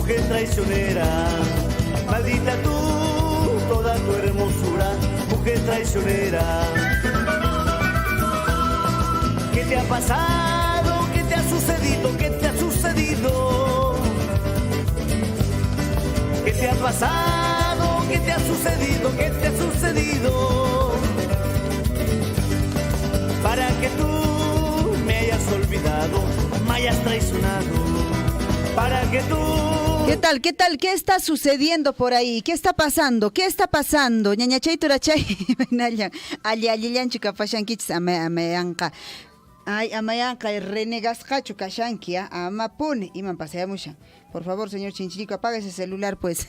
mujer traicionera. Maldita tú, toda tu hermosura, mujer traicionera. ¿Qué te ha pasado? ¿Qué te ha sucedido? ¿Qué te ha sucedido? ¿Qué te ha pasado? ¿Qué te ha sucedido? ¿Qué te ha sucedido? Para que tú me hayas olvidado, me hayas traicionado. Para que tú... ¿Qué tal? ¿Qué tal? ¿Qué está sucediendo por ahí? ¿Qué está pasando? ¿Qué está pasando? Ñañachay turachay, allillanchu kapashankichis amayanqa. Ay, amayanqa renegasqachu kashanki, amapuni iman paseamushan. Por favor, señor Chinchirico, apaga ese celular, pues.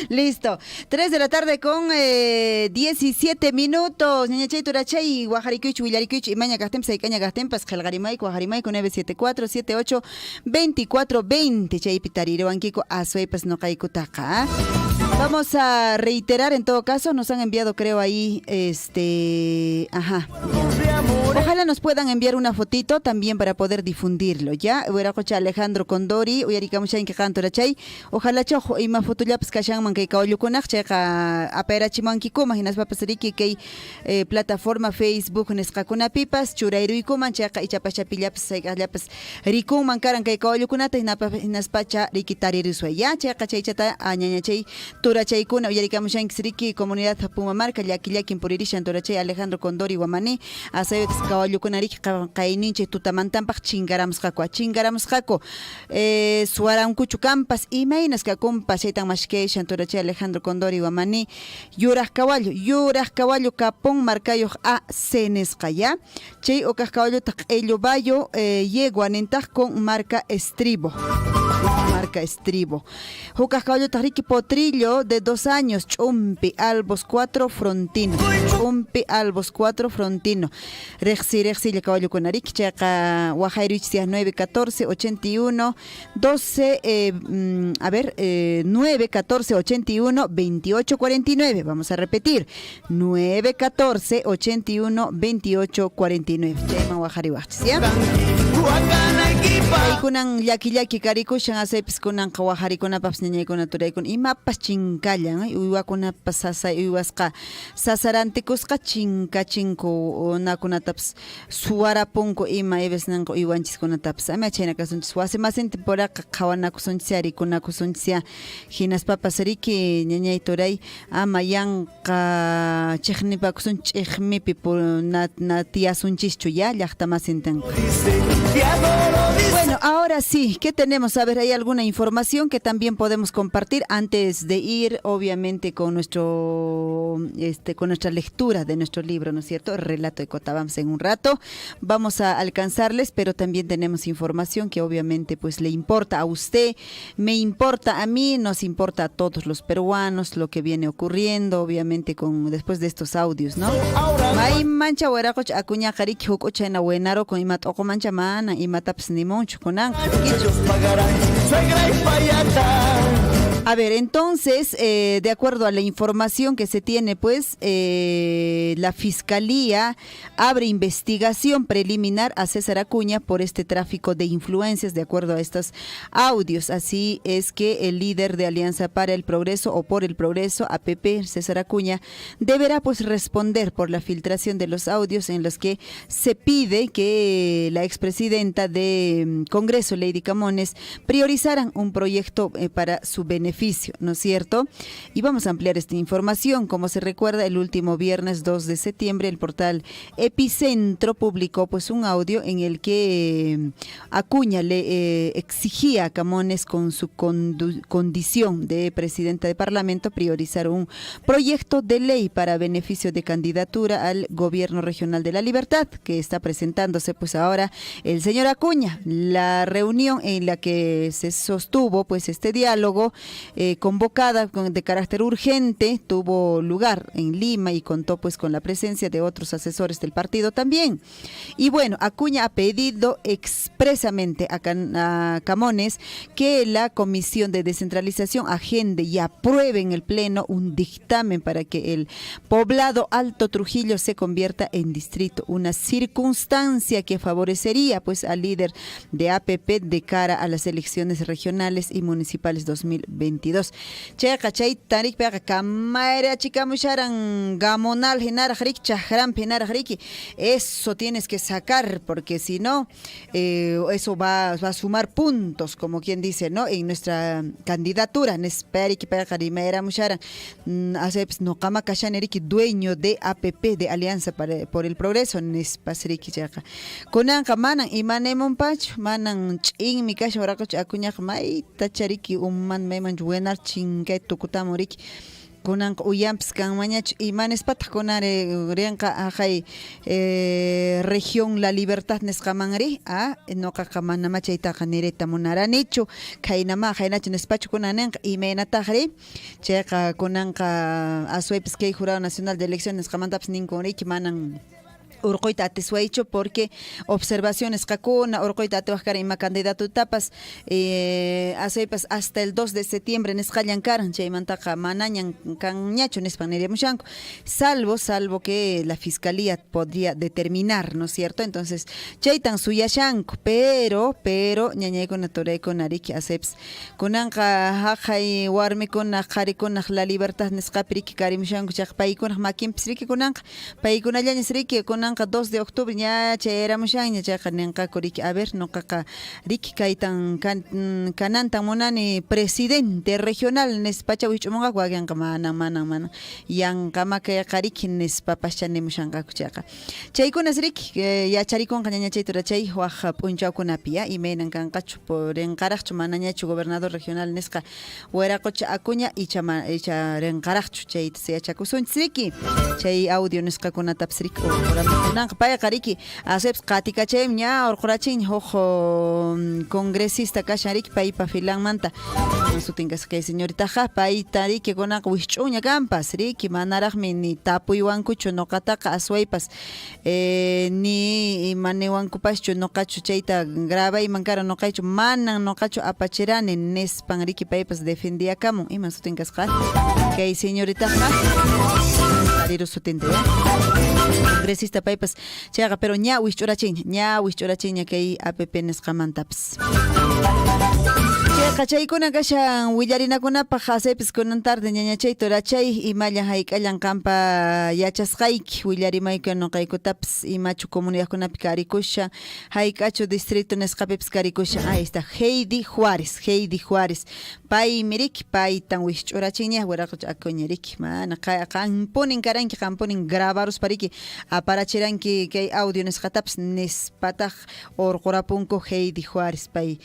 Listo. 3 de la tarde con 17 minutos. Ñañachay turachay, guajarikuich, willarikuich, imaña gastem, saicaña gastem, pas gelgarimay, guajarimay, con 974-78-2420. Chay pitariro, anquico, azuay, pues no caicutaca. Vamos a reiterar, en todo caso, nos han enviado, creo, ahí, ajá. Ojalá nos puedan enviar una fotito también para poder difundirlo, ¿ya? Hueracocha Alejandro Condori, uyarikamushain que canto rachay. Ojalá chojo y ma fotullaps kashanman que kaolukunach checa aperachimankikuma hinas papasariki que plataforma Facebook nesqakuna pipas churayruikuman checa ichapachapillaps saygallapas rikuman karan que kaolukunata hinaspacha rikitaririswa, ya checa chaychata añañachay turachaykuna uyarikamushain kisriki comunidad Pumamarca llaki puririshan turachay Alejandro Condori Guamani asay kawallukunariki qayninche tutamantampaq chingaramsqaku suarankuchu kampas imaynas kakumpas chaytan mashkeshan turachay Alejandro Condori Guamani yuraq kawallu kapun markayuq a senesqaya chay okaq kawalluta q'illubayo yegua nintaq con marca estribo hukaq kawalluta riki potrillo de 2 años ch'umpi albos 4 frontino rexi le caballo con Arik, checa Guajairich 914 81 12 914 81 28 49. Vamos a repetir. 914 81 28 49. Chema Guajariwach, ¿sí? Kunan yaki karikushan asepis kunan Guajarikuna paps niñaykuna turaykun imapas chinkallan uywakuna pasasa uywasqa sasarantikusqa chinkachinku nakunataps suwarapunku ima evesnanku iwanchiskunataps ama chayna kasunchis wasimasinti poraqa qhawanakusunchis rikunakusunchis hinaspapas riki ñañay turay ama yanqa chiqnipakusunchis ch'iqmipi natiyasunchischchu ya llaqtamasintanku. Bueno, ahora sí, ¿qué tenemos? A ver, hay alguna información que también podemos compartir antes de ir, obviamente, con con nuestra lectura de nuestro libro, ¿no es cierto? El relato de Cotabams en un rato. Vamos a alcanzarles, pero también tenemos información que obviamente pues le importa a usted, me importa a mí, nos importa a todos los peruanos lo que viene ocurriendo, obviamente después de estos audios, ¿no? Hay mancha hueracoch acuña jariki hucocha en abuenaro con imat oco mancha mana imataps ni moncho con ellos pagarán suegra y payata. A ver, entonces, de acuerdo a la información que se tiene, pues, la Fiscalía abre investigación preliminar a César Acuña por este tráfico de influencias, de acuerdo a estos audios. Así es que el líder de Alianza para el Progreso o por el Progreso, APP, César Acuña, deberá, pues, responder por la filtración de los audios en los que se pide que la expresidenta de Congreso, Lady Camones, priorizaran un proyecto para su beneficio, ¿no es cierto? Y vamos a ampliar esta información. Como se recuerda, el último viernes 2 de septiembre, el portal Epicentro publicó pues un audio en el que Acuña le exigía a Camones con su condición de presidenta de Parlamento priorizar un proyecto de ley para beneficio de candidatura al gobierno regional de La Libertad, que está presentándose pues ahora el señor Acuña. La reunión en la que se sostuvo pues este diálogo convocada de carácter urgente tuvo lugar en Lima y contó pues con la presencia de otros asesores del partido también. Y bueno, Acuña ha pedido expresamente a Camones que la Comisión de Descentralización agende y apruebe en el Pleno un dictamen para que el poblado Alto Trujillo se convierta en distrito, una circunstancia que favorecería pues al líder de APP de cara a las elecciones regionales y municipales 2022. Checa chay tarik pega kamara chica musharan gamonal genara jrik chahram genara jriki. Eso tienes que sacar porque si no eso va a sumar puntos, como quien dice, ¿no? En nuestra candidatura, nesperik pega rimera musharan aseps no kama kashaneriki dueño de APP de Alianza por el Progreso nespasriki chaqa. Kunanqa manan imanemon pach manan ch'in mi kasha warakoch Acuña may tachariki umman meman buenar chingay tukutamuriki. Kunan uyamps kan mañach imanes patkonare renka ajay región La Libertad nesqamanri noqa kamana machayta qanereta munaranichu kaynama haynach nespacho kunanenqa imenataqri chayqa kunanqa asuepis kay Jurado Nacional de Elecciones qamantaps ninkunriki manan urquyta atiswaychu porque observaciones kakuna urquyta atiwajkara ima candidato tapas asaypas hasta el 2 de septiembre nisqallan karan chaymantaqa manañan kanñachu nispan niriamushanku salvo que la fiscalía podría determinar, ¿no es cierto? Entonces chaytan suyashanku pero ñañaykuna turaykunariki asaypas kunanqa haqay warmikuna qharikunaq La Libertad nisqapiriki karimushanku chaq paykunaq makinpis riki kunanqa paykunallañas riki kunanqa 2 de octubre ña chayramushan ñachaqa ninqaku riki a ver noqaqa riki kaytan kanantan munani presidente regional nispacha wich'umunqa waganqa manan yanqama kayqa riki nispapacha nimushanqaku chaqa chaykunas riki yacharikunqa ña chaytura chay waq p'unchawkunapi imaynan kanqachu por enqaraqchu manañachu gobernador regional nisqa wayraqucha Acuña icha renqaraqchu chayta yachakusunchis riki chay audio nisqakunatapas riki kunanqa payqa riki aseps qatikachay ña urqurachin ojo congresista kashan riki paypa filanmanta sutinkas kay señoritaqa payta riki kunanqa wishch'uña kampas riki manaraqmi ni tapuywankuchu noqataqa aswaypas ni imaniwankupaschu noqachu chayta grabayman kara noqaychu manan noqachu apachirani nispan riki paypas defendiyakamun ima sutinkasqa kay señoritaqa ariru sutinta congresista paypas chayqa pero ña wishch'urachiña kay APP nisqamantapas chaykuna kashan willarinakunapaq asaypis kunan tarde ñañachay turachay imalla hayk'allan qampa yachasqayki willarimayku noqaykutapas imachu comunidadkunapi karikusha hayk'achu distrito nisqapipis karikusha ahí está Heidi Juárez paymi riki paytan wishch'urachiña wiraqucha Acuña riki mana qanpunin karanki qanpunin grabaruspa riki aparachiranki kay audio nisqatapas nispataq urqurapunku Heidi Juárez pay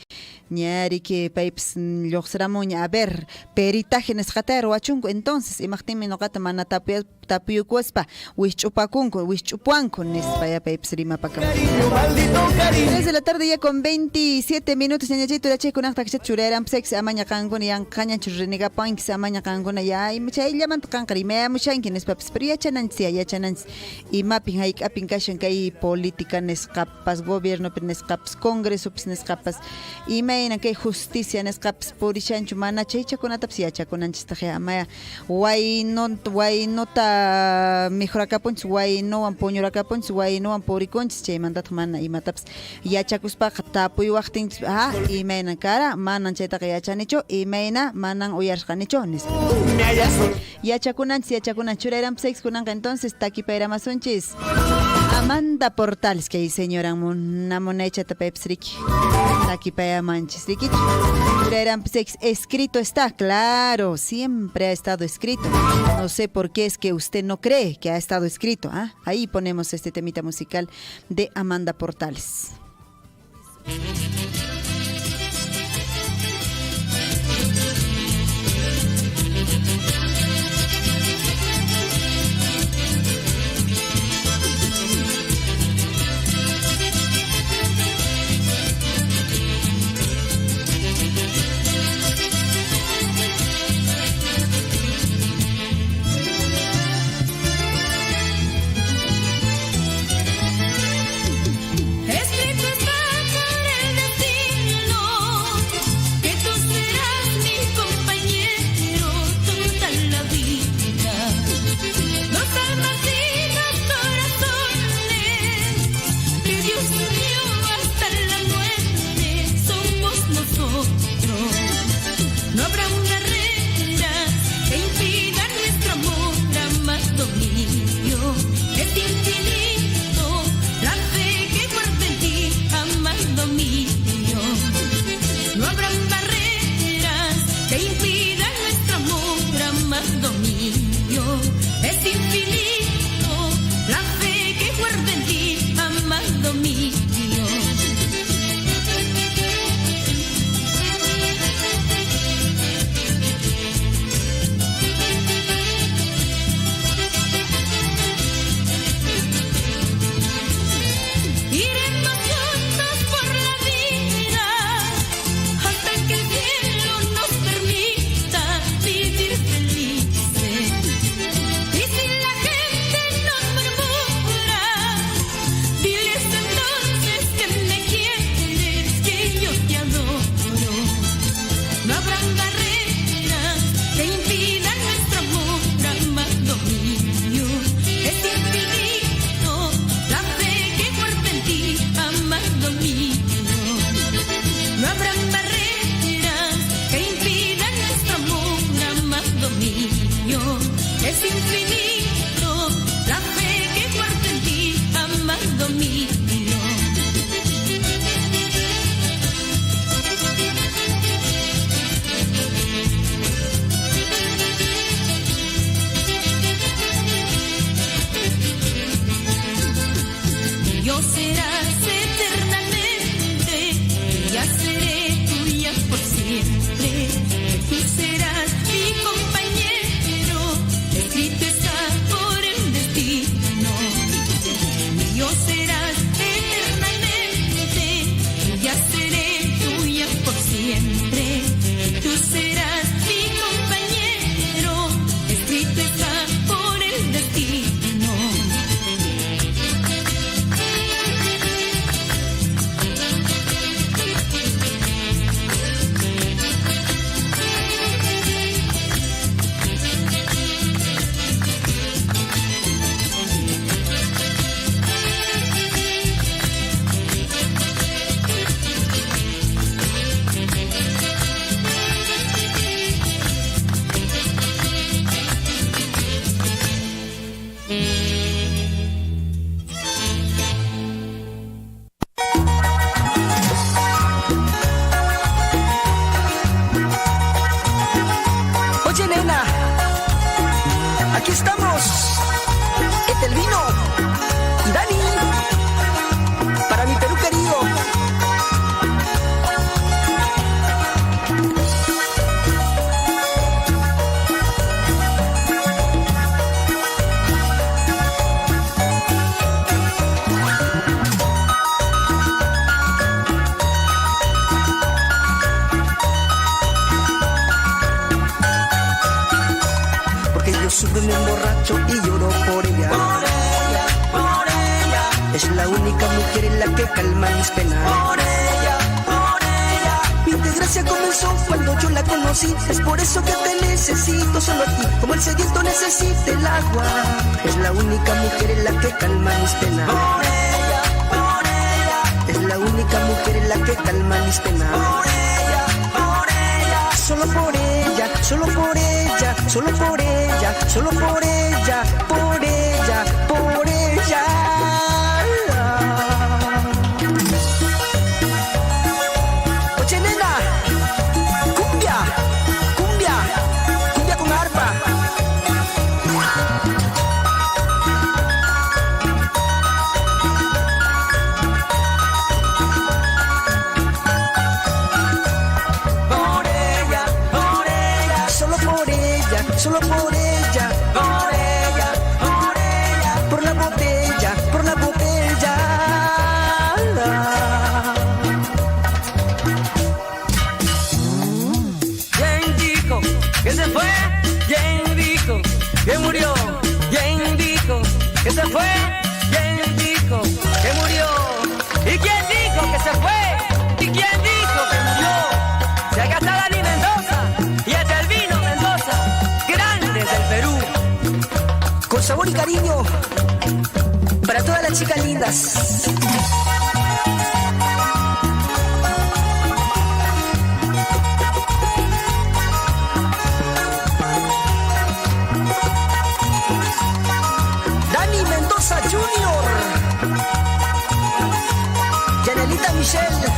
ña riki paypas lluqsiramuña a ver peritaje nisqata ruwachunku entonces imaqtinmi noqata mana tapuyukuaspa wishch'upuanku nispa ya paypas rimapakamun 3 de la tarde ya con 27 minutos ñañachaytu yachaykunaqta kachat churayranpis amaña qankuna yanqañanchu rinigapanki amaña qankuna ya chayllamanta qanqa rimayamushanki nispapis pero yachananchis imapin hayk'apin kashan kay política nisqapas gobiernopi nisqapas congresopis nisqapas imayna kay justicia nisqapas purishanchu mana chaychakunatapas yachakunanchistaq amaya waynota mejorakapunchis waynuwan puñurakapunchis waynuwan purikunchis chaymantataq mana imatapas yachakuspaqa tapuywaqtinchis imayna kara manan chaytaqa yachanichu imayna manan uyarisqanichu nispa yachakunanchis churayranpis kunanqa entonces takipayramasunchis Amanda Portales kay señora namunaychata paypas riki takipayamanchis riki churayranpis escrito está claro siempre ha estado escrito no sé por qué es que usted no cree que ha estado escrito ahí ponemos este temita musical de Amanda Portales. Oye, nena, aquí estamos. Etelvino y Dani, para mi Perú querido. Sufro, me emborracho y lloro por ella. Por ella, por ella. Es la única mujer en la que calma mis penas. Por ella, por ella. Mi desgracia comenzó cuando yo la conocí. Es por eso que te necesito solo a ti, como el sediento necesita el agua. Es la única mujer en la que calma mis penas. Por ella, por ella. Es la única mujer en la que calma mis penas. Por ella, por ella. Solo por ella, solo por ella, solo por ella, solo por ella, por ella, por ella. Oye, nena, cumbia, cumbia, cumbia con arpa. Solo por ella, por ella, por ella, por la botella, por la botella. ¿Quién dijo que se fue? ¿Quién dijo que murió? ¿Quién dijo que se fue? ¿Quién dijo que murió? ¿Y quién dijo que se fue? ¿Y quién dijo que murió? Se acá está Dani Mendoza y Etelvino Mendoza, grandes del Perú. Con sabor y cariño para todas las chicas lindas. Dani Mendoza Jr., Yanelita Michelle.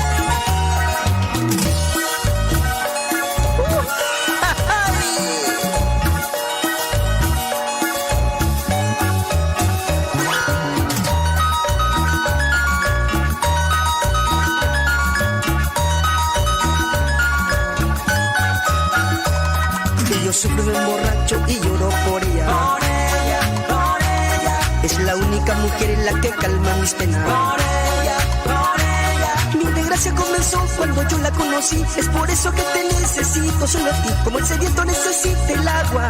Yo sufro, me emborracho y lloro por ella. Por ella, por ella. Es la única mujer en la que calma mis penas. Por ella, por ella. Mi desgracia comenzó cuando yo la conocí. Es por eso que te necesito solo a ti, como el sediento necesita el agua.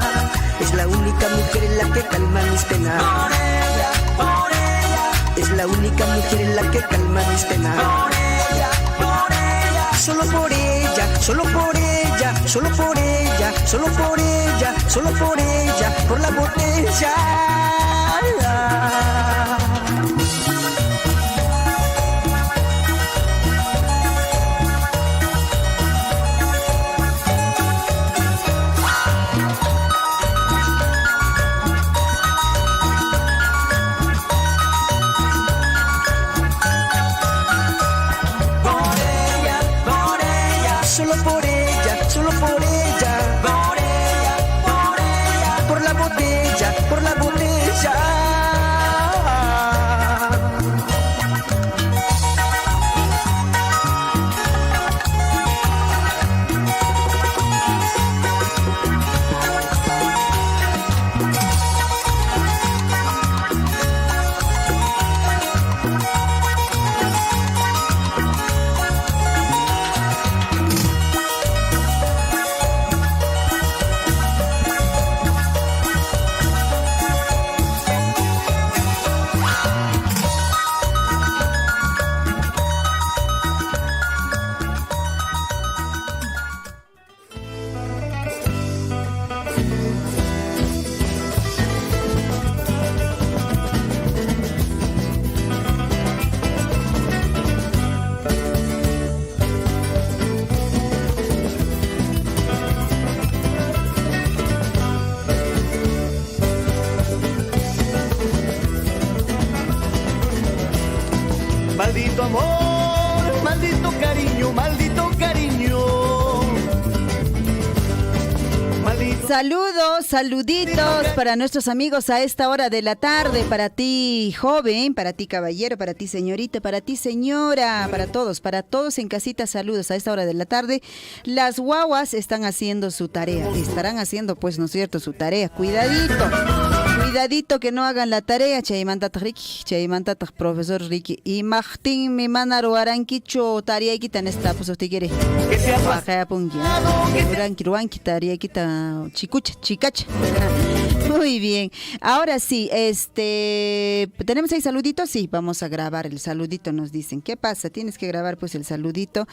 Es la única mujer en la que calma mis penas. Por ella, por ella. Es la única mujer en la que calma mis penas. Por ella, por ella. Solo por ella, solo por ella, solo por ella, solo por ella, solo por ella, por la botella. Solo por ella, solo por ella, por ella, por ella, por la botella, por la botella. Saludos, saluditos para nuestros amigos a esta hora de la tarde, para ti joven, para ti caballero, para ti señorita, para ti señora, para todos en casita, saludos a esta hora de la tarde. Las guaguas están haciendo su tarea, estarán haciendo pues, ¿no es cierto?, su tarea, cuidadito que no hagan la tarea, chaymantataq Ricky, chaymantataq profesor Ricky, y Martín mi mana ruarankicho tarea quitan esta, pues usted quiere. Que sea Ruanki tarea quita chicacha. Muy bien. Ahora sí, ¿tenemos ahí saluditos? Sí, vamos a grabar el saludito, nos dicen. ¿Qué pasa? Tienes que grabar pues el saludito.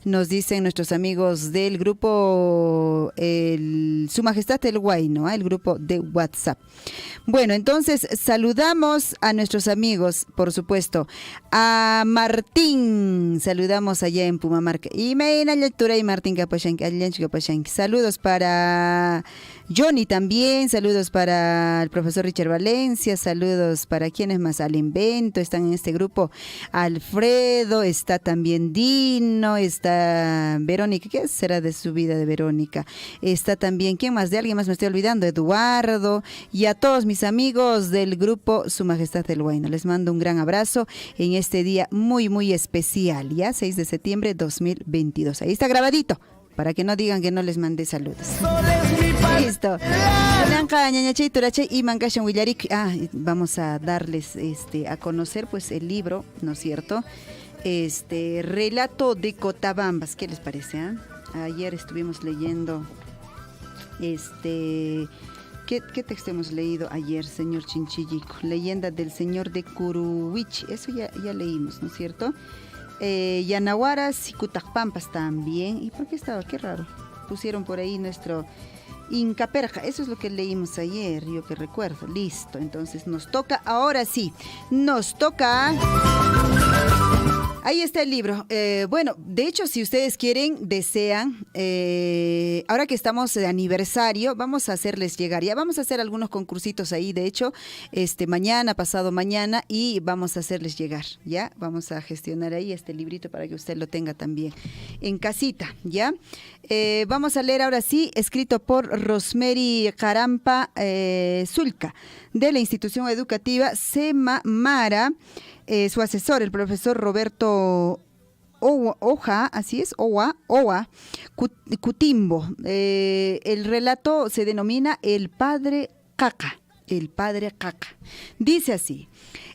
Nos dicen nuestros amigos del grupo Su Majestad el Huayno, el grupo de WhatsApp. Bueno, entonces saludamos a nuestros amigos, por supuesto, a Martín. Saludamos allá en Pumamarca. Y Martín Kapashanki. Saludos para Johnny también, saludos para el profesor Richard Valencia, saludos para quienes más al invento, están en este grupo Alfredo, está también Dino, está Verónica, ¿qué será de su vida de Verónica? Está también, ¿quién más? De alguien más me estoy olvidando, Eduardo, y a todos mis amigos del grupo Su Majestad el Huayno. Les mando un gran abrazo en este día muy, muy especial, ¿ya? 6 de septiembre 2022. Ahí está grabadito, para que no digan que no les mandé saludos. Listo. Vamos a darles a conocer pues el libro, ¿no es cierto? Relato de Cotabambas, ¿qué les parece? Ayer estuvimos leyendo ¿qué texto hemos leído ayer, señor Chinchillico? Leyenda del señor de Curuhuichi, eso ya leímos, ¿no es cierto? Yanahuaras y Cutacpampas también. ¿Y por qué estaba? Qué raro. Pusieron por ahí nuestro Incaperja. Eso es lo que leímos ayer, yo que recuerdo. Listo. Entonces nos toca, ahora sí, nos toca. Ahí está el libro. Bueno, de hecho, si ustedes quieren, desean, ahora que estamos de aniversario, vamos a hacerles llegar. Ya vamos a hacer algunos concursitos ahí, de hecho, mañana, pasado mañana, y vamos a hacerles llegar, ¿ya? Vamos a gestionar ahí este librito para que usted lo tenga también en casita, ¿ya? Vamos a leer ahora sí, escrito por Rosemary Carampa Zulca, de la institución educativa Sema Mara. Su asesor, el profesor Roberto Oja, así es, Oa Cutimbo. El relato se denomina El Padre Caca. El Padre Caca. Dice así: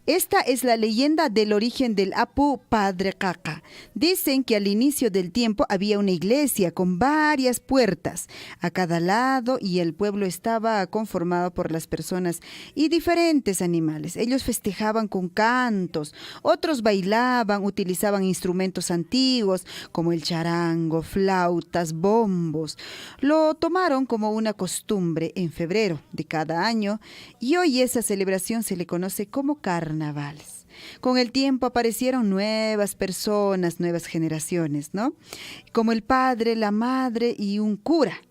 esta es la leyenda del origen del Apu Padre Caca. Dicen que al inicio del tiempo había una iglesia con varias puertas a cada lado y el pueblo estaba conformado por las personas y diferentes animales. Ellos festejaban con cantos, otros bailaban, utilizaban instrumentos antiguos como el charango, flautas, bombos. Lo tomaron como una costumbre en febrero de cada año y hoy esa celebración se le conoce como carnavales. Con el tiempo aparecieron nuevas personas, nuevas generaciones, ¿no? Como el padre, la madre y un cura.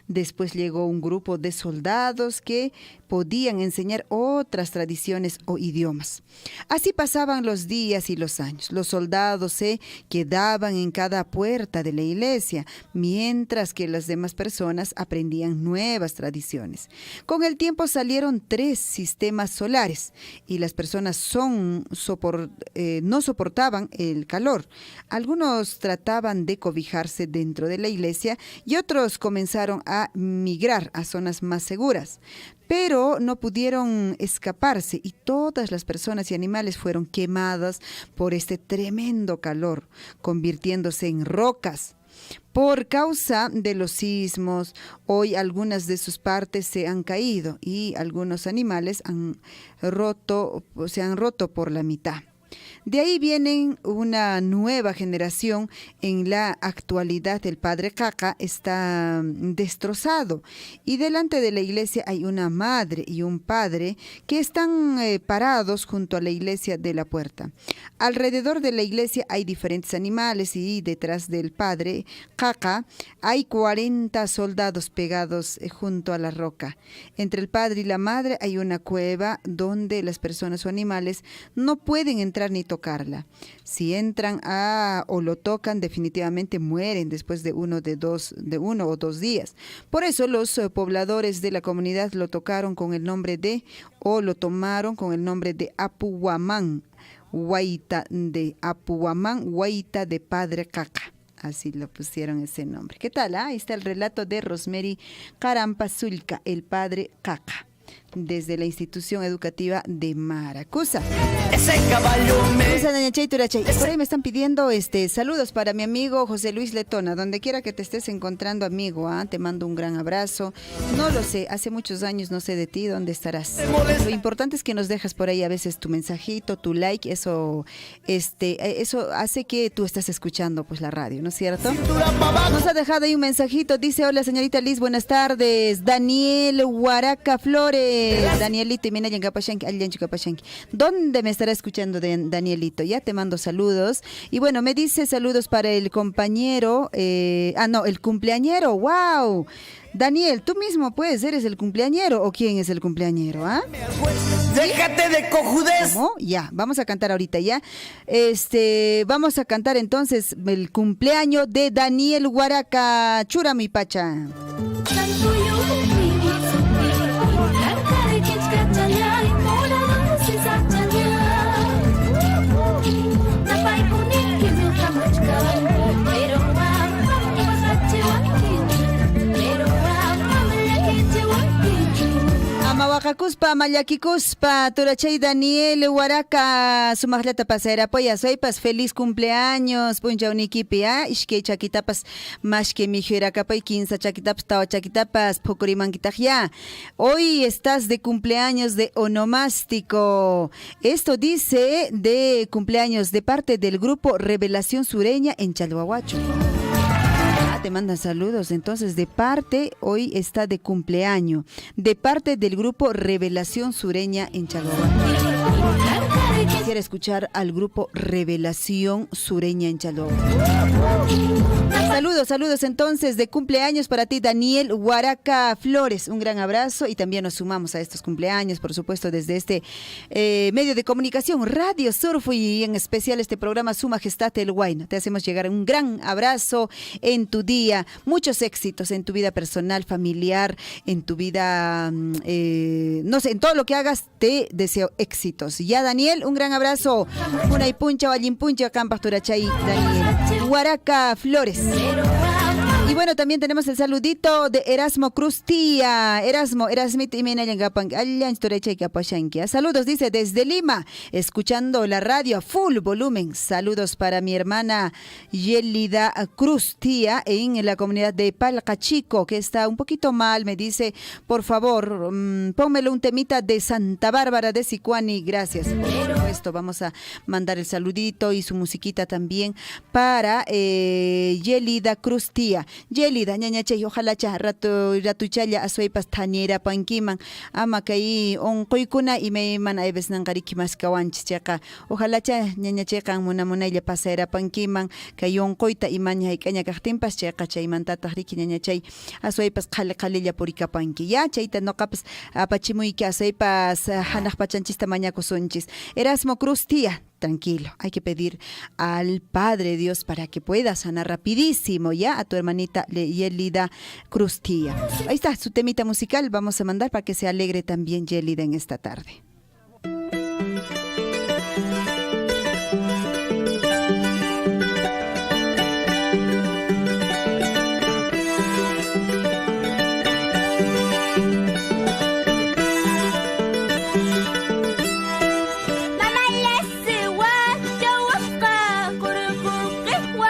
Después llegó un grupo de soldados que podían enseñar otras tradiciones o idiomas. Así pasaban los días y los años. Los soldados se quedaban en cada puerta de la iglesia, mientras que las demás personas aprendían nuevas tradiciones. Con el tiempo salieron 3 sistemas solares y las personas no soportaban el calor. Algunos trataban de cobijarse dentro de la iglesia y otros comenzaron a migrar a zonas más seguras. Pero no pudieron escaparse y todas las personas y animales fueron quemadas por este tremendo calor, convirtiéndose en rocas. Por causa de los sismos, hoy algunas de sus partes se han caído y algunos animales se han roto por la mitad. De ahí vienen una nueva generación. En la actualidad el padre Caca está destrozado y delante de la iglesia hay una madre y un padre que están parados junto a la iglesia de la puerta. Alrededor de la iglesia hay diferentes animales y detrás del padre Caca hay 40 soldados pegados junto a la roca. Entre el padre y la madre hay una cueva donde las personas o animales no pueden entrar entrar ni tocarla. Si entran o lo tocan, definitivamente mueren después de uno o dos días. Por eso los pobladores de la comunidad lo tomaron con el nombre de Apuamán, Huayta de Padre Caca. Así lo pusieron ese nombre. ¿Qué tal? Ahí está el relato de Rosemary Carampa Zulca, el padre Caca, desde la institución educativa de Maracusa. Ese caballo Por ahí me están pidiendo saludos para mi amigo José Luis Letona, donde quiera que te estés encontrando, amigo, te mando un gran abrazo. No lo sé, hace muchos años no sé de ti, ¿dónde estarás? Lo importante es que nos dejas por ahí a veces tu mensajito, tu like, eso hace que tú estás escuchando pues la radio, ¿no es cierto? Nos ha dejado ahí un mensajito, dice: hola señorita Liz, buenas tardes. Daniel Huaraca Flores. Danielito, ¿dónde me estará escuchando Danielito? Ya te mando saludos. Y bueno, me dice saludos para el compañero, el cumpleañero. ¡Wow! Daniel, tú mismo eres el cumpleañero, ¿o quién es el cumpleañero? Déjate de cojudez. ¿Cómo? Ya, vamos a cantar ahorita ya. Vamos a cantar entonces el cumpleaños de Daniel Huaraca. Chura mi pacha. Amawakakuspa, Mallaquikuspa, Turachay Daniel Huaraca, Sumajlata Pasera Poya, soypas, feliz cumpleaños, Puncha Unikipi, Ishke Chaquitapas, Mashke Mijiracapay, 15 Chaquitapas, Tawa Chaquitapas, Pokurimanquitajya. Hoy estás de cumpleaños de onomástico. Esto dice de cumpleaños de parte del grupo Revelación Sureña en Chalhuahuacho. Te mandan saludos, entonces de parte, hoy está de cumpleaños, de parte del grupo Revelación Sureña en Chalhuahuacho. Quisiera escuchar al grupo Revelación Sureña en Chalhuahuacho. Saludos entonces de cumpleaños para ti, Daniel Huaraca Flores. Un gran abrazo y también nos sumamos a estos cumpleaños, por supuesto, desde este medio de comunicación, Radio Surfo, y en especial este programa Su Majestad el Huayno. Te hacemos llegar un gran abrazo en tu día, muchos éxitos en tu vida personal, familiar, en tu vida, no sé, en todo lo que hagas, te deseo éxitos. Ya, Daniel, un gran abrazo. Una y puncha, vallín puncha, campas turachay, Daniel Huaraca Flores. Y bueno, también tenemos el saludito de Erasmo Cruz Tía. Erasmit y saludos, dice, desde Lima, escuchando la radio a full volumen. Saludos para mi hermana Yelida Cruz Tía en la comunidad de Palcachico, que está un poquito mal. Me dice, por favor, pónmelo un temita de Santa Bárbara de Sicuani. Gracias. Por supuesto, vamos a mandar el saludito y su musiquita también para Yelida Cruz Tía. Yelida, ñañachay, ojalá rato chaya asuipas taniera panquiman, ama kai on koikuna y me mana ebes nangariki mas kawanchis chaka. Ojalá ñañachay kan munamunaylla pasera panquiman, kai on koita y maña y caña kajtimpas chaka chay mantatah riki ñañachay asuipas qalilla purikapanki. Ya chayta noqapas apachimuyki asuipas hanaq pachanchista mañakusunchis. Erasmo Cruz Tía, tranquilo, hay que pedir al Padre Dios para que pueda sanar rapidísimo ya a tu hermanita Yelida Cruz Tía. Ahí está su temita musical, vamos a mandar para que se alegre también Yelida en esta tarde. Wow.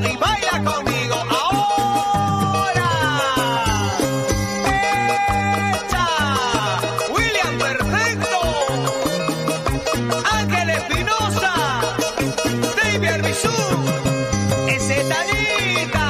Y baila conmigo, ahora. ¡Echa! William Perfecto, Ángel Espinosa, David Arbizú, ese Talita.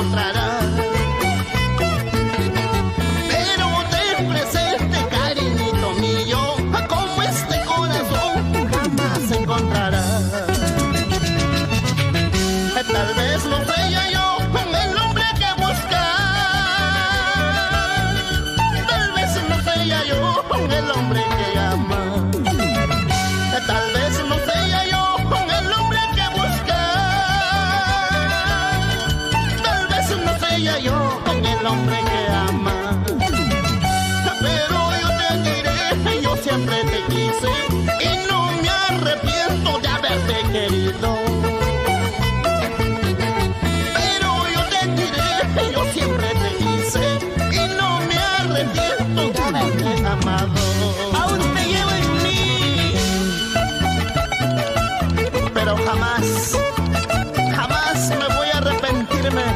encontrará. Pero ten presente, cariñito mío, como este corazón jamás se encontrará. Tal vez no sea yo el hombre que buscar. Tal vez no sea yo el hombre que ama. Tal vez no sea yo el hombre que buscar. Tal vez no sea yo el hombre que ama. Pero yo te diré, yo siempre te quise y no me arrepiento de haberte querido. Yo siempre te quise y no me arrepiento de haberte amado. Aún te llevo en mí, pero jamás, jamás me voy a arrepentirme de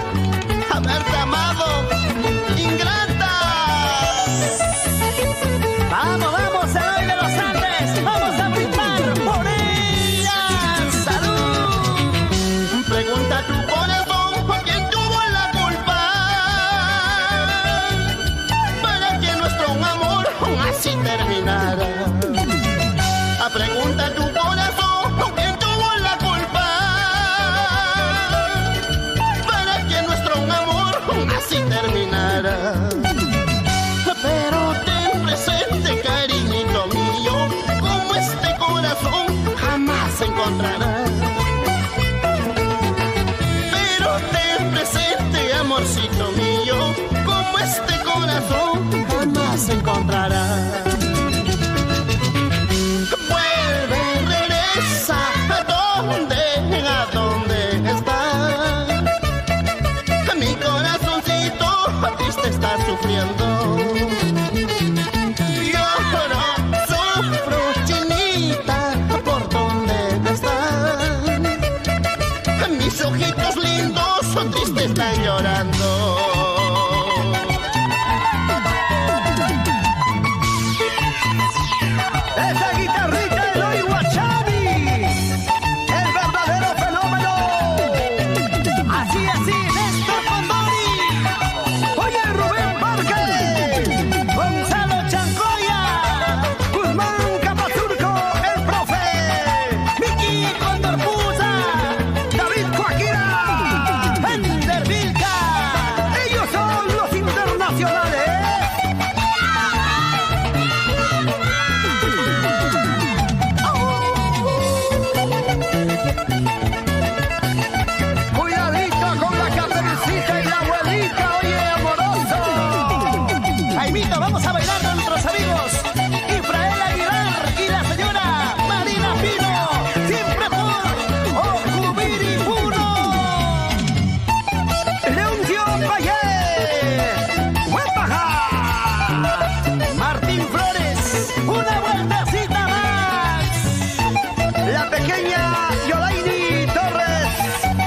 haberte amado, ingrata. Vamos, vamos, Eloy de los Andes, vamos a brindar por ella. ¡Salud! Pregunta a tu corazón por quién tuvo la culpa para que nuestro amor así terminara. Pregunta a tu corazón por quién tuvo la culpa para que nuestro amor así terminara. Pero ten presente, cariñito mío, como este corazón jamás se encontrará. Pero ten presente, amorcito mío, como este corazón jamás se encontrará. Vuelve, regresa, ¿a dónde está? Mi corazoncito triste está sufriendo. Lloro, sufro, chinita, ¿por dónde está? Mis ojitos lindos tristes están llorando. Esa guitarrita Eloy Guachani, el verdadero fenómeno. Así, Néstor Condori. Oye, Rubén Parque, Gonzalo Chancoya, Guzmán Capazurco, el profe, Miki Condorpuza, David Coaquira, Ender Vilca. Ellos son los internacionales. Cuidadito con la caperucita y la abuelita, oye, amoroso. Jaimito, vamos a bailar con nuestros amigos Israel Aguilar y la señora Marina Pino, siempre por Ocubiri Uno. Leoncio Valle, Huepaja, Martín Flores, una vueltecita más. La pequeña Yolaini Torres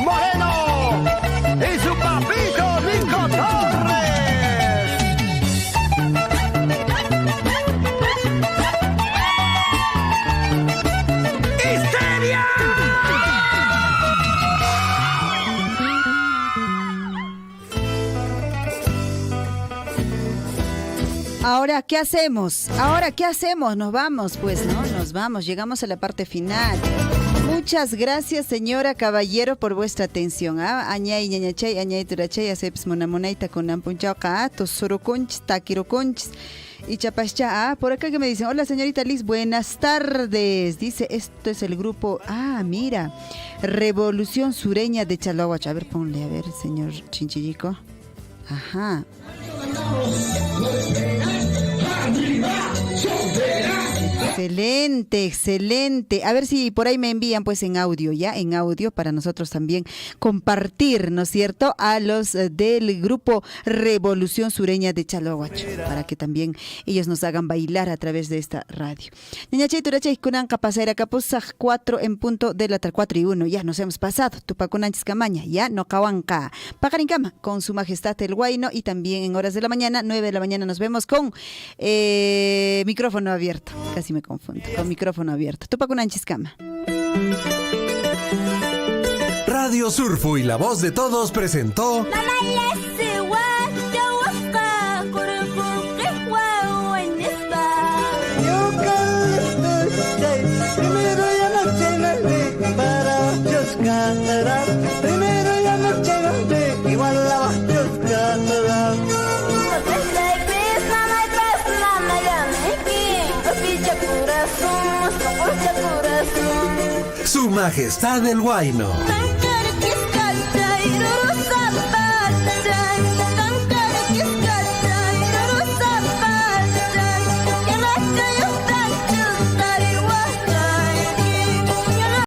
Moreno y su papito Nico Torres. ¡Histeria! Ahora, ¿qué hacemos? Nos vamos, pues, ¿no? Nos vamos, llegamos a la parte final. Muchas gracias, señora Caballero, por vuestra atención. Añay, ñañachay, añay, turachay, aseps monamonaita con ampunchauca, tosoroconchis, taquiroconchis. Y chapascha, por acá que me dicen, hola señorita Liz, buenas tardes. Dice, esto es el grupo, mira, Revolución Sureña de Chalahuach. A ver, ponle, a ver, señor Chinchillico. Ajá. Excelente, excelente. A ver si por ahí me envían pues en audio, ya en audio para nosotros también compartir, ¿no es cierto? A los del grupo Revolución Sureña de Chalahuach, para que también ellos nos hagan bailar a través de esta radio. Ñañachay turachay kunan kapasayra kapusaj 4 en punto de la 4 y 1. Ya nos hemos pasado. Tupakunanchis Camaña, ya no kawanka. Pagarincama con su majestad el Huayno, y también en horas de la mañana, 9 de la mañana nos vemos con micrófono abierto. Casi me confundo. Con micrófono abierto. Tupakunanchis Cama. Radio Surfu y La Voz de Todos presentó Primero ya no llegaste, igual la vas Su Majestad el Huayno.